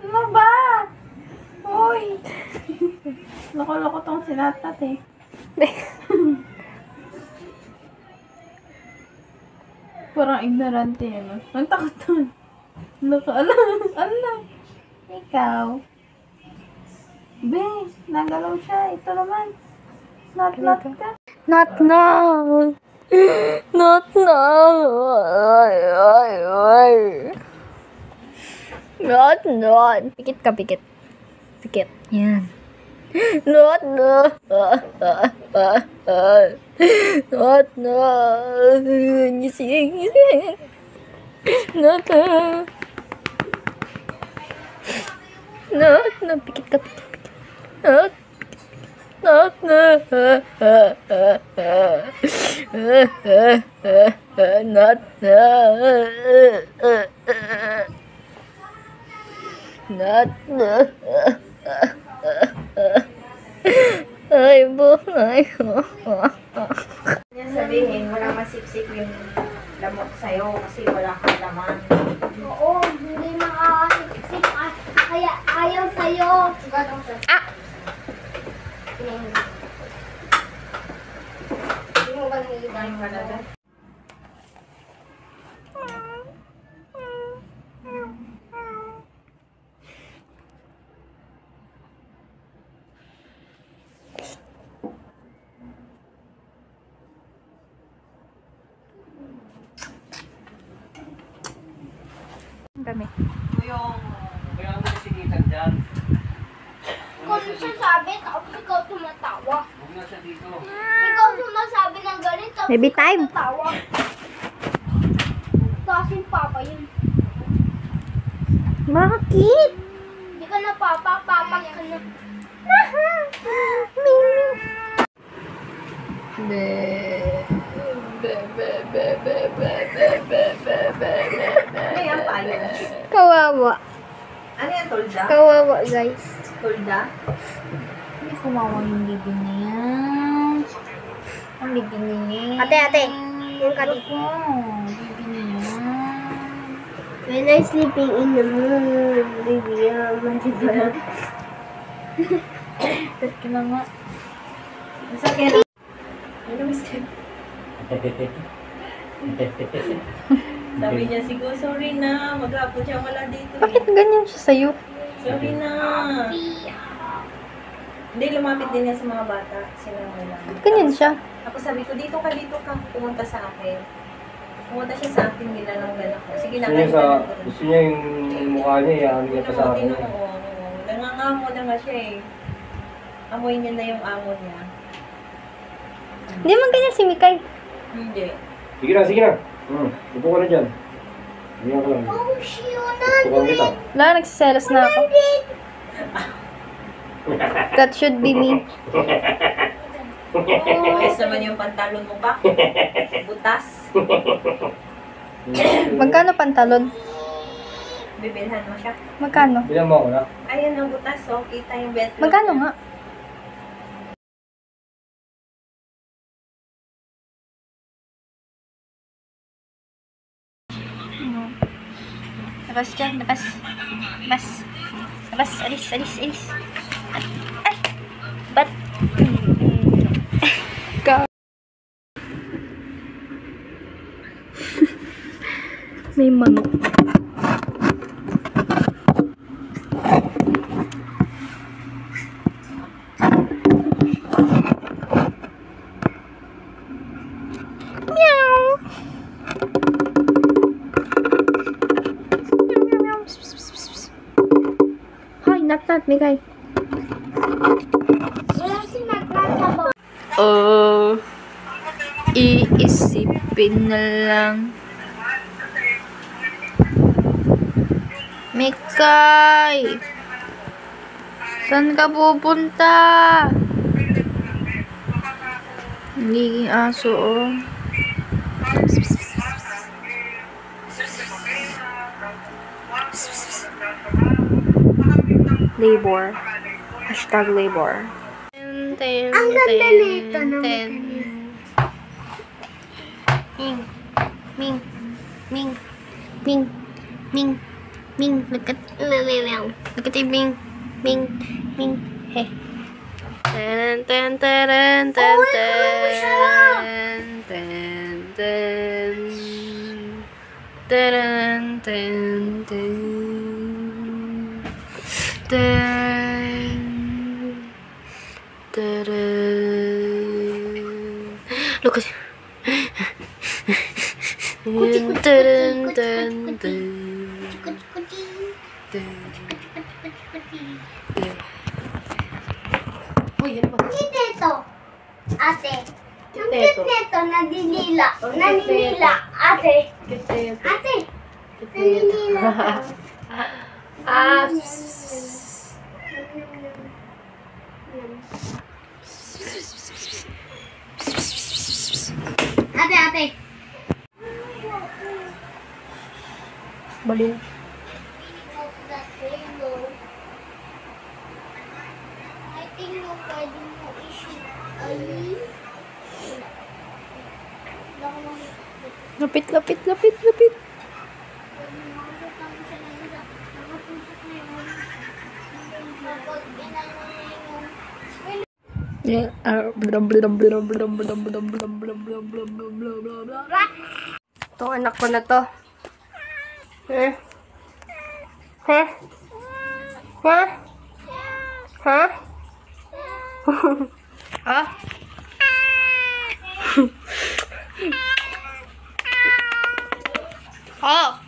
Ano ba? Uy! Loko-loko tong sinatat eh. Parang ignorante ano. Ang takot doon. Alam. Ikaw. Be, nagalaw siya. Ito naman. Not ka. Not now. Not now. Not. Pikit ka, pikit. Pikit. Yan. Not no. Not no. Gising. Not no. Not no. Pikit ka, pikit. Not. Not no. Not no. Not no. Ay, buhay ko. Sabihin, walang masipsip yung lamok sa'yo kasi wala kang laman. Oo, hindi makakasip-sip. Kaya ayaw sa'yo. Ah! Hindi mo ba nakikita yung Kanada. Kami. Kaya mo sinitan dyan. Kung sasabi, tapos ikaw tumatawa. Huwag na siya dito. Ikaw sumasabi ng ganito, tapos Baby ikaw time. tatawa. Tapos yung papa yun. Bakit? Hindi ka na papa ka na. Ano yan, payo? Kawawa. Ano yan, tolda? Kawawa, guys. Tolda? Hindi kumawa yung bibig na yan. Ang bibig na yan. Ate. Yung kati. Bibig niya. When I sleeping in the moon, baby, diba? Tat ka na nga. Masakit. Ano, mister? Sabi niya, siguro, sorry na. Maghapon siya wala dito. Bakit ganyan siya sa'yo? Sorry na. Hindi, lumapit din niya sa mga bata. Sila wala. Ganyan siya. Tapos sabi ko, dito ka. Pumunta sa akin. Pumunta siya sa akin, nilalanggan ako. Sige na, kayo ka na. Gusto niya yung mukha niya, iyan niya pa sa akin. Nangangamo na nga siya eh. Amoy niya na yung amo niya. Hindi man ganyan si Mikay. Hindi. Sige na. Upo ka na dyan. Ganyan ka lang. Oh, shit. Tutukan kita. Wala, nagsiselos na ako. That should be me. Ayos naman yung pantalon mo ba? Butas. Magkano pantalon? Bibilhan mo siya. Magkano? Bilang mo ako na. Ayan ang butas, oh. Kita yung betlog. Magkano nga? Labas dyan, labas. Labas, alis. Ay! Ba't? May manok. Meow. Hi, not Mikay. Wala si nagkakabo. Oh, iisipin na lang. Mikay! Saan ka pupunta? Nagiging aso, oh. Labor. Hashtag labor. Ang ganda nito naman. Ming. Ming. Ming. Ming. Ming. Look at Ming. Ming. Ming. Hey. Tan tan tan tan tan tan tan tan tan tan look at Ito. Ate. Yung cute nito, naninila. Naninila. Ate. Ate. Naninila. Ate. Baliw. I think pwede mo i-shoot. Ay. Lapit. Yeah. Itong anak ko na to. Ha? Oh!